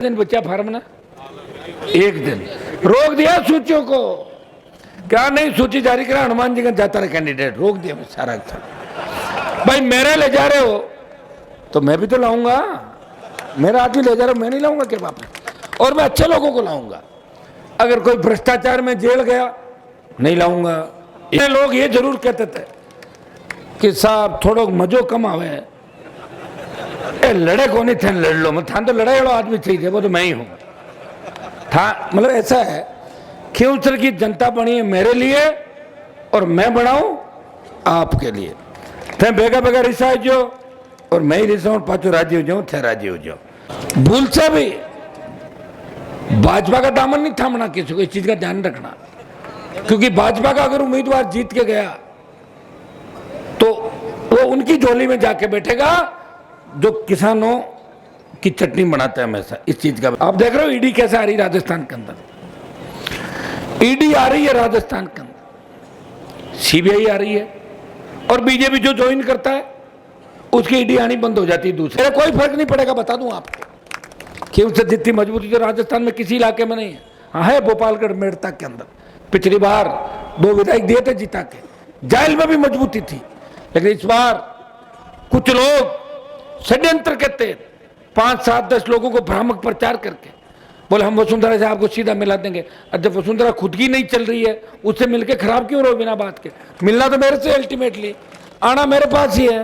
दिन बच्चा फार्म ना एक दिन रोक दिया सूचियों को, क्या नहीं सूची जारी करा, हनुमान जी का जाता रहा कैंडिडेट, रोक दिया सारा था। भाई मेरे ले जा रहे हो तो मैं भी तो लाऊंगा, मेरा आदमी ले जा रहा हूं, मैं नहीं लाऊंगा क्या वापस? और मैं अच्छे लोगों को लाऊंगा। अगर कोई भ्रष्टाचार में जेल गया नहीं लाऊंगा। ये लोग ये जरूर कहते थे कि साहब थोड़ा मजो कम आवे, लड़े को नहीं थे, लड़ लो, मैं था तो लड़ाई वाला आदमी चाहिए, वो तो मैं ही हूं था। मतलब ऐसा है खींवसर की जनता बनी है मेरे लिए और मैं बनाऊं आपके लिए। थे बेगा बेगा रिसाई जो और मैं ही रिसाऊं, पाचो राजी हो जाऊं, थे राजी हो जाओ। भूल से भी भाजपा का दामन नहीं थामना किसी को, इस चीज का ध्यान रखना, क्योंकि भाजपा का अगर उम्मीदवार जीत के गया तो वो उनकी झोली में जाके बैठेगा जो किसानों की चटनी बनाता है हमेशा। इस चीज का आप देख रहे हो ईडी कैसे आ रही राजस्थान के अंदर, ईडी आ रही है राजस्थान के अंदर, सीबीआई आ रही है, और बीजेपी जो ज्वाइन करता है उसकी ईडी आनी बंद हो जाती है। दूसरे कोई फर्क नहीं पड़ेगा, बता दूं आपको कि उससे जितनी मजबूती तो राजस्थान में किसी इलाके में नहीं है। हाँ है भोपालगढ़ मेड़ता के अंदर, पिछली बार 2 विधायक दिए थे जिता के, जेल में भी मजबूती थी, लेकिन इस बार कुछ लोग षड्यंत्र कहते 5, 7, 10 लोगों को भ्रामक प्रचार करके बोले हम वसुंधरा से आपको सीधा मिला देंगे। अब जब वसुंधरा खुद की नहीं चल रही है उससे मिलके खराब क्यों रहो बिना बात के? मिलना तो मेरे से, अल्टीमेटली आना मेरे पास ही है।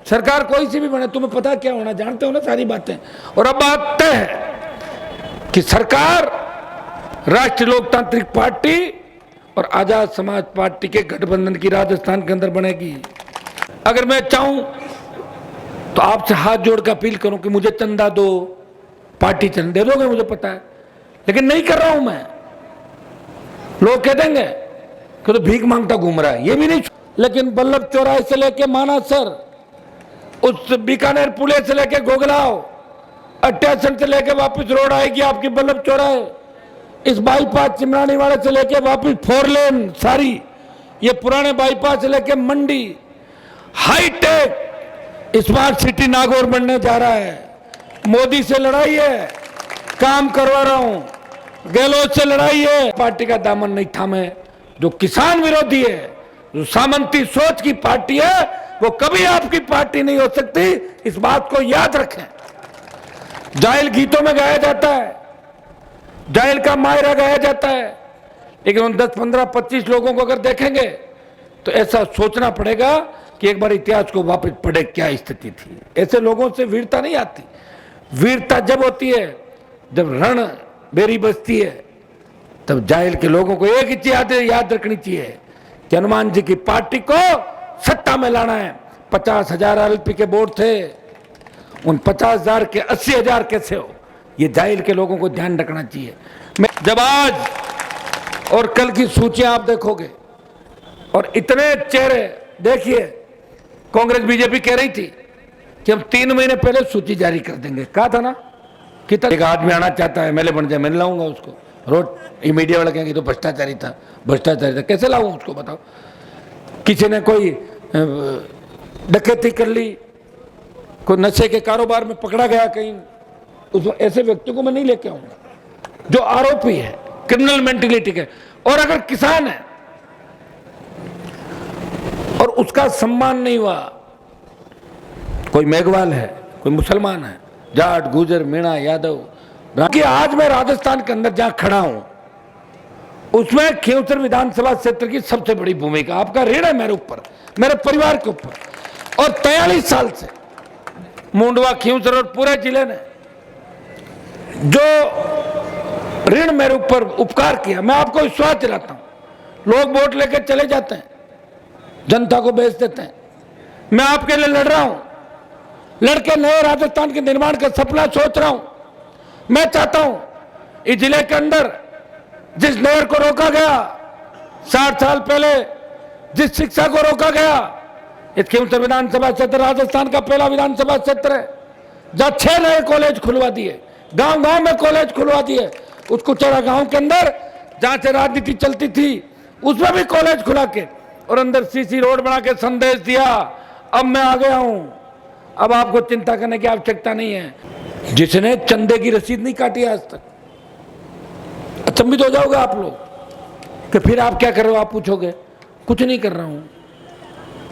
सरकार कोई सी भी बने, तुम्हें पता क्या होना, जानते हो ना सारी बातें। और अब बात तय है कि सरकार राष्ट्रीय लोकतांत्रिक पार्टी और आजाद समाज पार्टी के गठबंधन की राजस्थान के अंदर बनेगी। अगर मैं चाहूं तो आपसे हाथ जोड़ कर अपील करूं कि मुझे चंदा दो, पार्टी चंदा दे दोगे, मुझे पता है, लेकिन नहीं कर रहा हूं मैं। लोग कह देंगे कि तो भीख मांगता घूम रहा है, ये भी नहीं। लेकिन बल्लभ चौराहे से लेके मानासर, उस बीकानेर पुले से लेके गोगलाव, स्टेशन से लेके वापस रोड आएगी आपकी बल्लभ चौराहे, इस बाईपास चिमरानी वाले से लेके वापस 4 लेन सारी, ये पुराने बाईपास से लेके मंडी, हाईटेक स्मार्ट सिटी नागौर बनने जा रहा है। मोदी से लड़ाई है, काम करवा रहा हूं, गहलोत से लड़ाई है, पार्टी का दामन नहीं थामे। जो किसान विरोधी है, जो सामंती सोच की पार्टी है, वो कभी आपकी पार्टी नहीं हो सकती, इस बात को याद रखें। जाहिल गीतों में गाया जाता है, जाहिल का मायरा गाया जाता है, लेकिन उन 10, 15, 25 लोगों को अगर देखेंगे तो ऐसा सोचना पड़ेगा कि एक बार इतिहास को वापस पढ़े, क्या स्थिति थी। ऐसे लोगों से वीरता नहीं आती। वीरता जब होती है जब रण बेरी बजती है, तब जाहिल के लोगों को एक ही चीज याद रखनी चाहिए कि हनुमान जी की पार्टी को सत्ता में लाना है। 50,000 एलपी के वोट थे, उन 50,000 के 80,000 कैसे हो, ये जाहिल के लोगों को ध्यान रखना चाहिए। जब आज और कल की सूचियां आप देखोगे और इतने चेहरे देखिए, कांग्रेस बीजेपी कह रही थी कि हम 3 महीने पहले सूची जारी कर देंगे, कहा था ना। कितना एक आदमी आना चाहता है एमएलए बन जाए, मैं लाऊंगा उसको, रोड मीडिया वाले कहेंगे तो भ्रष्टाचारी था, भ्रष्टाचारी था, कैसे लाऊं उसको बताओ? किसी ने कोई डकैती कर ली, कोई नशे के कारोबार में पकड़ा गया कहीं, उस ऐसे व्यक्ति को मैं नहीं लेके आऊंगा जो आरोपी है, क्रिमिनल मेंटेलिटी के। और अगर किसान है और उसका सम्मान नहीं हुआ, कोई मेघवाल है, कोई मुसलमान है, जाट, गुजर, मीणा, यादव, कि आज मैं राजस्थान के अंदर जहां खड़ा हूं उसमें खींवसर विधानसभा क्षेत्र की सबसे बड़ी भूमिका, आपका ऋण है मेरे ऊपर, मेरे परिवार के ऊपर। और 43 साल से मुंडवा, खींवसर और पूरे जिले ने जो ऋण मेरे ऊपर उपकार किया, मैं आपको विश्वास दिलाता हूं। लोग वोट लेकर चले जाते हैं, जनता को बेच देते हैं, मैं आपके लिए लड़ रहा हूं, लड़के नए राजस्थान के निर्माण का सपना सोच रहा हूं। मैं चाहता हूं इस जिले के अंदर जिस नहर को रोका गया 60 साल पहले, जिस शिक्षा को रोका गया, इस खींवसर विधानसभा क्षेत्र राजस्थान का पहला विधानसभा क्षेत्र है जहां 6 नए कॉलेज खुलवा दिए, गांव गांव में कॉलेज खुलवा दिए। उस कुचेरा गांव के अंदर जहां से राजनीति चलती थी उसमें भी कॉलेज खुला के और अंदर सीसी रोड बना के संदेश दिया, अब मैं आ गया हूं, अब आपको चिंता करने की आवश्यकता नहीं है। जिसने चंदे की रसीद नहीं काटी आज तक। अचंभित हो जाओगे आप लोग कि फिर आप क्या कर रहे हो, आप पूछोगे कुछ नहीं कर रहा हूं,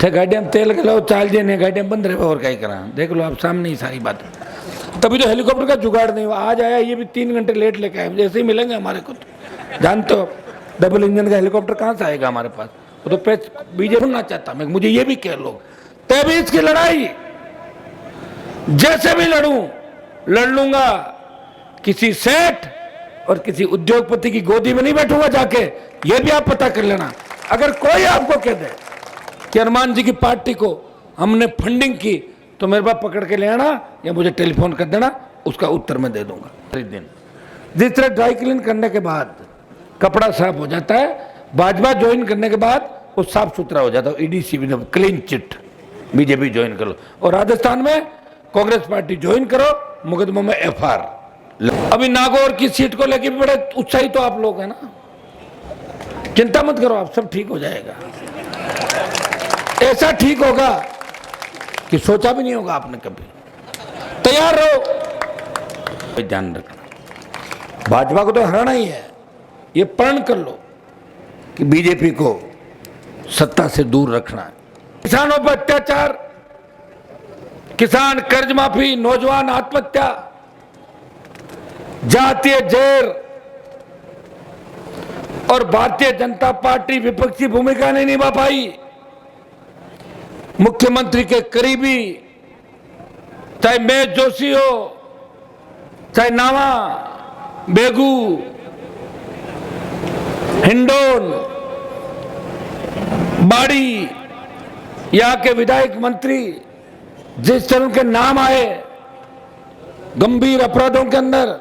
थे गाड़ियां तेल गलाओ चाल देने गाड़ियां बंद रहे और क्या ही करा, देख लो आप सामने ही सारी बात। तभी तो हेलीकॉप्टर का जुगाड़ नहीं हुआ, आज आया ये भी 3 घंटे लेट लेके आए, जैसे ही मिलेंगे हमारे को तो जानते हो डबल इंजन का हेलीकॉप्टर कहां से आएगा हमारे पास, वो तो पैच बीजेपी ना चाहता मैं, मुझे ये भी कह लोग। तभी इसकी लड़ाई जैसे भी लड़ लूंगा, किसी सेठ और किसी उद्योगपति की गोदी में नहीं बैठूंगा जाके, ये भी आप पता कर लेना। अगर कोई आपको कह दे कि हनुमान जी की पार्टी को हमने फंडिंग की तो मेरे पास पकड़ के ले आना या मुझे टेलीफोन कर देना, उसका उत्तर मैं दे दूंगा। दिन जिस तरह ड्राई क्लीन करने के बाद कपड़ा साफ हो जाता है, भाजपा ज्वाइन करने के बाद वो साफ सुथरा हो जाता है, EDC clean chit, BJP join कर लो। और राजस्थान में कांग्रेस पार्टी ज्वाइन करो, मुकदमों में एफआर। अभी नागौर की सीट को लेकर भी बड़े उत्साहित तो आप लोग हैं ना, चिंता मत करो, आप सब ठीक हो जाएगा। ऐसा ठीक होगा कि सोचा भी नहीं होगा आपने कभी। तैयार रहो, ध्यान रखना, भाजपा को तो हराना ही है, ये प्रण कर लो कि बीजेपी को सत्ता से दूर रखना है। किसानों पर अत्याचार, किसान कर्ज माफी, नौजवान आत्महत्या, जातीय जेर और भारतीय जनता पार्टी विपक्षी भूमिका नहीं निभा पाई। मुख्यमंत्री के करीबी, चाहे महेश जोशी हो, चाहे नावा, बेगू, हिंडोन, बाड़ी, यहाँ के विधायक मंत्री, जिस तरह के नाम आए गंभीर अपराधों के अंदर,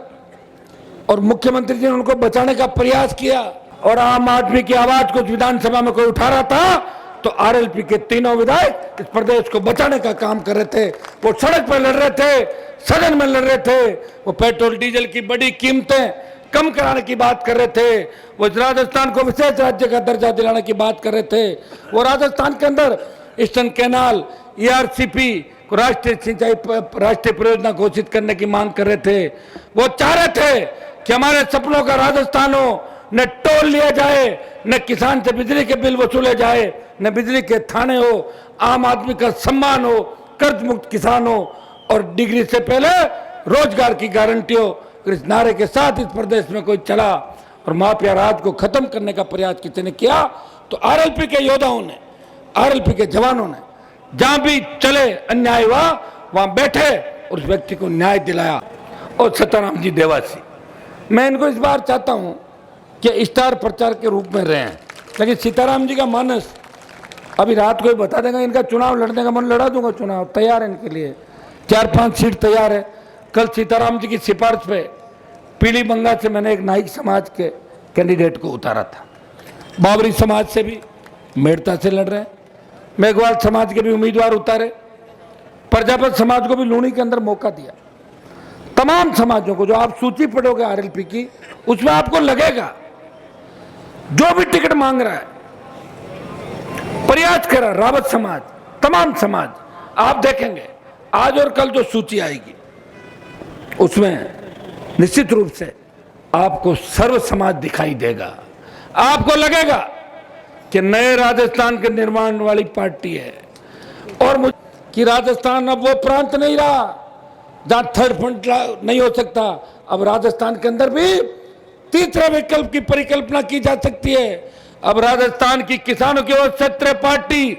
और मुख्यमंत्री जी ने उनको बचाने का प्रयास किया, और आम आदमी की आवाज को विधानसभा में कोई उठा रहा था तो आरएलपी के तीनों विधायक इस प्रदेश को बचाने का काम कर रहे थे। वो सड़क पर लड़ रहे थे, सदन में लड़ रहे थे, वो पेट्रोल डीजल की बड़ी कीमतें कम कराने की बात कर रहे थे, वो राजस्थान को विशेष राज्य का दर्जा दिलाने की बात कर रहे थे, वो राजस्थान के अंदर ईस्टर्न कैनाल, ईआरसीपी को राष्ट्रीय सिंचाई राष्ट्रीय परियोजना घोषित करने की मांग कर रहे थे। वो चाह रहे थे कि हमारे सपनों का राजस्थान हो, न टोल लिया जाए, न किसान से बिजली के बिल वसूले जाए, न बिजली के थाने हो, आम आदमी का सम्मान हो, कर्ज मुक्त किसान हो, और डिग्री से पहले रोजगार की गारंटी हो। इस नारे के साथ इस प्रदेश में कोई चला और माफिया राज को खत्म करने का प्रयास किसी ने किया तो आरएलपी के योद्धाओं ने, आरएलपी के जवानों ने जहां भी चले अन्याय हुआ वहां बैठे और उस व्यक्ति को न्याय दिलाया। और सीताराम जी देवासी, मैं इनको इस बार चाहता हूं कि स्टार प्रचार के रूप में रहे हैं, लेकिन सीताराम जी का मानस अभी रात को ही बता देगा। इनका चुनाव लड़ने का मन, लड़ा दूंगा चुनाव, तैयार है इनके लिए, 4-5 सीट तैयार है। कल सीताराम जी की सिफारिश पे पीली बंगा से मैंने एक नाइक समाज के कैंडिडेट को उतारा था, बाबरी समाज से भी मेड़ता से लड़ रहे हैं, मेघवाल समाज के भी उम्मीदवार उतारे, प्रजापत समाज को भी लूणी के अंदर मौका दिया। तमाम समाजों को, जो आप सूची पढ़ोगे आरएलपी की, उसमें आपको लगेगा जो भी टिकट मांग रहा है, प्रयास कर रहा है, रावत समाज, तमाम समाज, आप देखेंगे आज और कल जो सूची आएगी उसमें निश्चित रूप से आपको सर्व समाज दिखाई देगा। आपको लगेगा कि नए राजस्थान के निर्माण वाली पार्टी है। और कि राजस्थान अब वो प्रांत नहीं रहा जहां थर्ड फ्रंट नहीं हो सकता। अब राजस्थान के अंदर भी तीसरे विकल्प की परिकल्पना की जा सकती है। अब राजस्थान की किसानों की ओर क्षेत्रीय पार्टी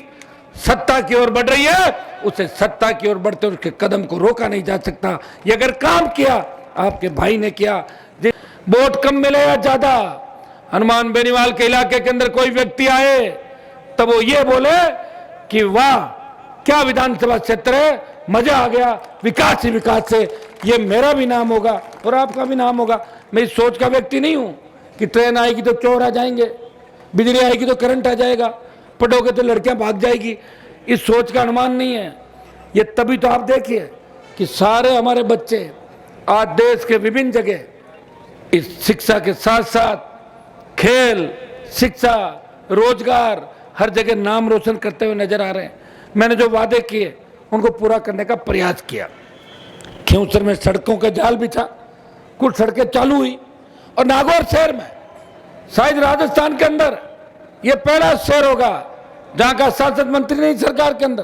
सत्ता की ओर बढ़ रही है, उसे सत्ता की ओर बढ़ते उसके कदम को रोका नहीं जा सकता। ये अगर काम किया, आपके भाई ने किया, वोट कम मिले या ज्यादा, हनुमान बेनीवाल के इलाके के अंदर कोई व्यक्ति आए तब वो ये बोले कि वाह क्या विधानसभा क्षेत्र है, मजा आ गया, विकास ही विकास से, ये मेरा भी नाम होगा और आपका भी नाम होगा। मैं इस सोच का व्यक्ति नहीं हूं कि ट्रेन आएगी तो चोर आ जाएंगे, बिजली आएगी तो करंट आ जाएगा, पढ़ोगे तो लड़कियां भाग जाएगी। इस सोच का अनुमान नहीं है ये। तभी तो आप देखिए कि सारे हमारे बच्चे आज देश के विभिन्न जगह इस शिक्षा के साथ साथ खेल, शिक्षा, रोजगार, हर जगह नाम रोशन करते हुए नजर आ रहे हैं। मैंने जो वादे किए उनको पूरा करने का प्रयास किया। खिंवसर में सड़कों का जाल बिछा, कुछ सड़कें चालू हुई। और नागौर शहर में, शायद राजस्थान के अंदर ये पहला शहर होगा जहां का सांसद मंत्री नहीं सरकार के अंदर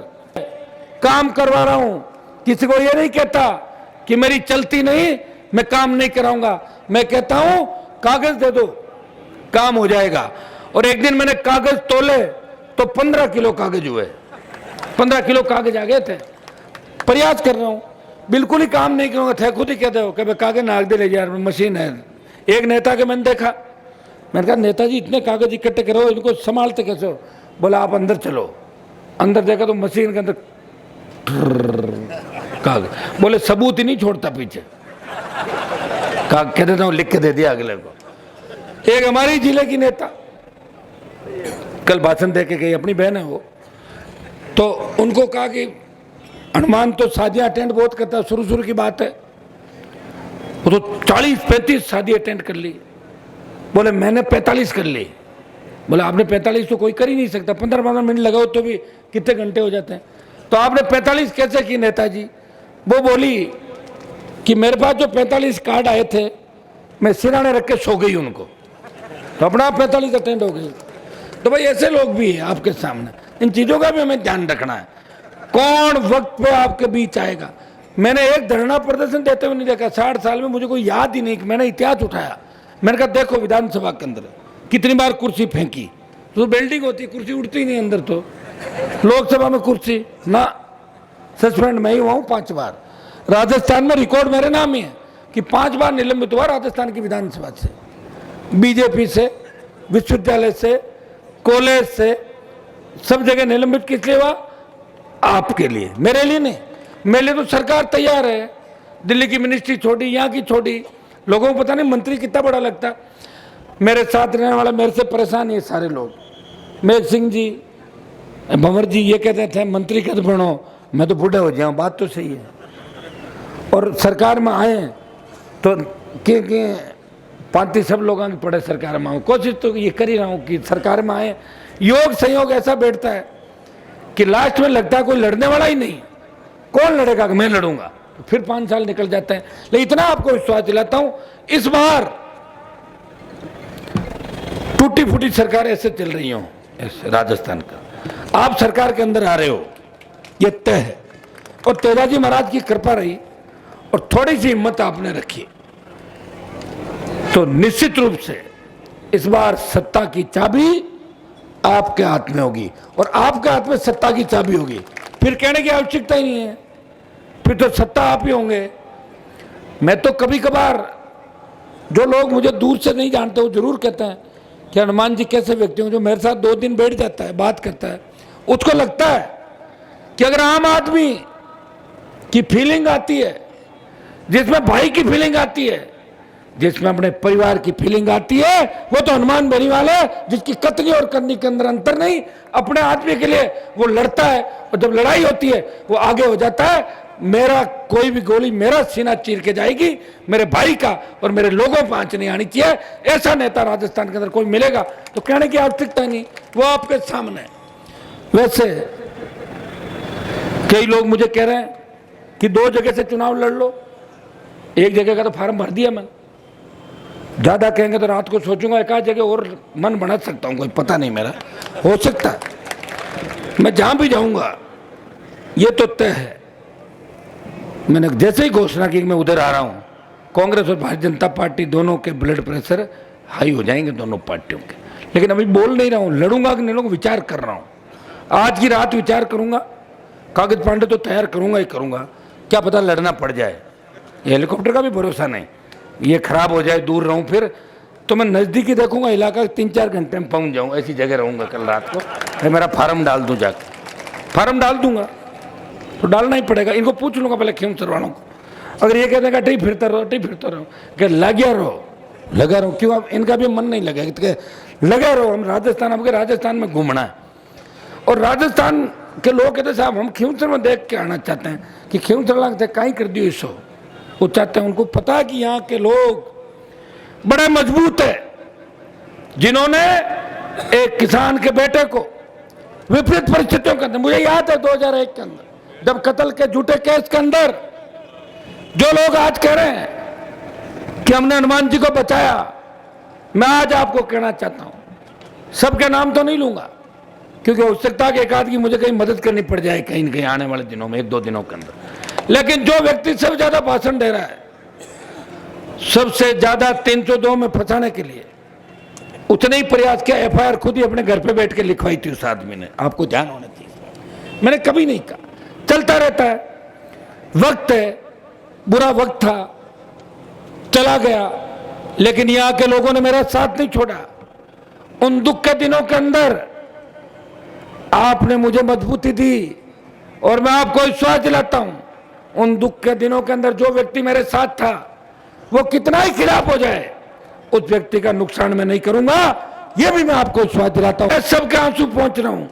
काम करवा रहा हूं। किसी को ये नहीं कहता कि मेरी चलती नहीं, मैं काम नहीं कराऊंगा। मैं कहता हूं कागज दे दो, काम हो जाएगा। और एक दिन मैंने कागज तोले तो 15 किलो कागज हुए, 15 किलो कागज आ गए थे। प्रयास कर रहा हूं, बिल्कुल ही काम नहीं करूंगा। थे खुद ही कहते हो कि कागज नाग दे ले यार, मशीन है। एक नेता के मैंने देखा, मैंने कहा नेताजी इतने कागज इकट्ठे करो, इनको संभालते कैसे हो? बोला आप अंदर चलो। अंदर देखा तो मशीन के अंदर कागज, बोले सबूत ही नहीं छोड़ता पीछे। कह देता हूं लिख के दे दिया अगले को। एक हमारी जिले की नेता कल भाषण दे के गई, अपनी बहन है वो, तो उनको कहा कि हनुमान तो शादियां अटेंड बहुत करता है, शुरू शुरू की बात है, वो तो 40-35 शादी अटेंड कर ली। बोले मैंने 45 कर ली। बोले आपने 45 तो कोई कर ही नहीं सकता, 15-15 मिनट लगाओ तो भी कितने घंटे हो जाते हैं, तो आपने 45 कैसे की नेताजी? वो बोली कि मेरे पास जो 45 कार्ड आए थे मैं सिराने रख के सो गई उनको, तो अपना 45 अटेंड हो गई। तो भाई ऐसे लोग भी हैं आपके सामने, इन चीज़ों का भी हमें ध्यान रखना है। कौन वक्त पे आपके बीच आएगा? मैंने एक धरना प्रदर्शन देते हुए नहीं देखा 60 साल में, मुझे कोई याद ही नहीं कि मैंने इतिहास उठाया। मैंने कहा देखो विधानसभा के अंदर कितनी बार कुर्सी फेंकी, तो बिल्डिंग होती कुर्सी उठती नहीं अंदर। तो लोकसभा में कुर्सी ना, सस्पेंड मैं ही हुआ हूँ 5 बार। राजस्थान में रिकॉर्ड मेरे नाम ही है कि 5 बार निलंबित हुआ राजस्थान की विधानसभा से, बीजेपी से, विश्वविद्यालय से, कॉलेज से, सब जगह निलंबित किस लिए हुआ? आपके लिए, मेरे लिए नहीं। मेरे लिए तो सरकार तैयार है। दिल्ली की मिनिस्ट्री छोड़ी, यहाँ की छोड़ी, लोगों को पता नहीं मंत्री कितना बड़ा लगता है। मेरे साथ रहने वाला मेरे से परेशान है सारे लोग। मेघ सिंह जी, भंवर जी ये कहते थे मंत्री कद बनो, मैं तो बूढ़े हो जाऊँ। बात तो सही है। और सरकार में आए तो के पार्टी सब लोगों की पड़े सरकार में आऊँ, कोशिश तो ये कर ही रहा हूँ कि सरकार में आए। योग संयोग ऐसा बैठता है कि लास्ट में लगता है कोई लड़ने वाला ही नहीं। कौन लड़ेगा कि मैं लड़ूंगा, तो फिर 5 साल निकल जाते हैं। लेकिन इतना आपको विश्वास दिलाता हूं, इस बार टूटी फूटी सरकार ऐसे चल रही हो राजस्थान का, आप सरकार के अंदर आ रहे हो, ये तय है। और तेजाजी महाराज की कृपा रही और थोड़ी सी हिम्मत आपने रखी, तो निश्चित रूप से इस बार सत्ता की चाबी आपके हाथ में होगी। और आपके हाथ में सत्ता की चाबी होगी, फिर कहने की आवश्यकता ही नहीं है, फिर तो सत्ता आप ही होंगे। मैं तो कभी कभार, जो लोग मुझे दूर से नहीं जानते वो जरूर कहते हैं कि हनुमान जी कैसे व्यक्ति हो, जो मेरे साथ 2 दिन बैठ जाता है, बात करता है, उसको लगता है कि अगर आम आदमी की फीलिंग आती है, जिसमें भाई की फीलिंग आती है, जिसमें अपने परिवार की फीलिंग आती है, वो तो हनुमान बनी वाला है, जिसकी कतनी और करनी के अंदर अंतर नहीं। अपने आदमी के लिए वो लड़ता है, और जब लड़ाई होती है वो आगे हो जाता है। मेरा कोई भी गोली मेरा सीना चीर के जाएगी, मेरे भाई का और मेरे लोगों पर आंच नहीं आनी चाहिए। ऐसा नेता राजस्थान के अंदर कोई मिलेगा तो कहने की आवश्यकता नहीं, वो आपके सामने है। वैसे कई लोग मुझे कह रहे हैं कि 2 जगह से चुनाव लड़ लो, एक जगह का तो फार्म भर दिया मैंने। ज्यादा कहेंगे तो रात को सोचूंगा, एक आध जगह और मन बना सकता हूं, कोई पता नहीं, मेरा हो सकता है। मैं जहां भी जाऊंगा ये तो तय है। मैंने जैसे ही घोषणा की मैं उधर आ रहा हूं, कांग्रेस और भारतीय जनता पार्टी दोनों के ब्लड प्रेशर हाई हो जाएंगे, दोनों पार्टियों के। लेकिन अभी बोल नहीं रहा हूं, लड़ूंगा कि नहीं लड़ूंगा विचार कर रहा हूं। आज की रात विचार करूंगा, कागज पांडे तो तैयार करूंगा ही करूंगा, क्या पता लड़ना पड़ जाए। हेलीकॉप्टर का भी भरोसा नहीं, ये खराब हो जाए, दूर रहूं, फिर तो मैं नज़दीकी देखूंगा इलाका, 3-4 घंटे में पहुंच जाऊं, ऐसी जगह रहूंगा। कल रात को मेरा फार्म डाल दूं, जाकर फार्म डाल दूंगा, तो डालना ही पड़ेगा। इनको पूछ लूंगा पहले खिंवसर वालों को, अगर ये कहते हैं ठीक फिरता रहो, कि लगा रहो, क्यों? अब इनका भी मन नहीं लगेगा, लगे रहो, हम राजस्थान, आपके राजस्थान में घूमना है। और राजस्थान के लोग कहते साहब हम खिंवसर में देख के आना चाहते हैं, कि खिंवसर लगते कहीं कर दियो इसो, वो चाहते हैं। उनको पता है कि यहाँ के लोग बड़े मजबूत है, जिन्होंने एक किसान के बेटे को विपरीत परिस्थितियों के अंदर, मुझे याद है 2001 के अंदर, जब कत्ल के झूठे केस के अंदर जो लोग आज कह रहे हैं कि हमने हनुमान जी को बचाया, मैं आज आपको कहना चाहता हूं, सबके नाम तो नहीं लूंगा क्योंकि हो सकता है कि एक आध की मुझे कहीं मदद करनी पड़ जाए कहीं न कहीं आने वाले दिनों में, 1-2 दिनों के अंदर। लेकिन जो व्यक्ति सबसे ज्यादा भाषण दे रहा है, सबसे ज्यादा 302 में फंसाने के लिए, उतने ही प्रयास किया, एफआईआर खुद ही अपने घर पे बैठ के लिखवाई थी उस आदमी ने, आपको ध्यान होना चाहिए। मैंने कभी नहीं कहा, चलता रहता है, वक्त है, बुरा वक्त था, चला गया, लेकिन यहां के लोगों ने मेरा साथ नहीं छोड़ा। उन दुख के दिनों के अंदर आपने मुझे मजबूती दी और मैं आपको विश्वास दिलाता हूं, उन दुख के दिनों के अंदर जो व्यक्ति मेरे साथ था, वो कितना ही खिलाफ हो जाए, उस व्यक्ति का नुकसान मैं नहीं करूंगा, यह भी मैं आपको विश्वास दिलाता हूं। मैं सबके आंसू पहुंच रहा हूं,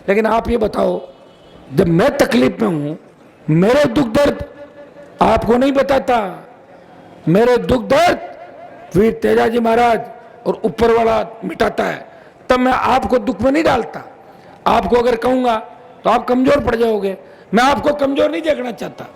लेकिन आप ये बताओ, जब मैं तकलीफ में हूं, मेरे दुख दर्द आपको नहीं बताता, मेरे दुख दर्द वीर तेजाजी महाराज और ऊपर वाला मिटाता है, तब मैं आपको दुख में नहीं डालता। आपको अगर कहूंगा तो आप कमजोर पड़ जाओगे, मैं आपको कमजोर नहीं देखना चाहता।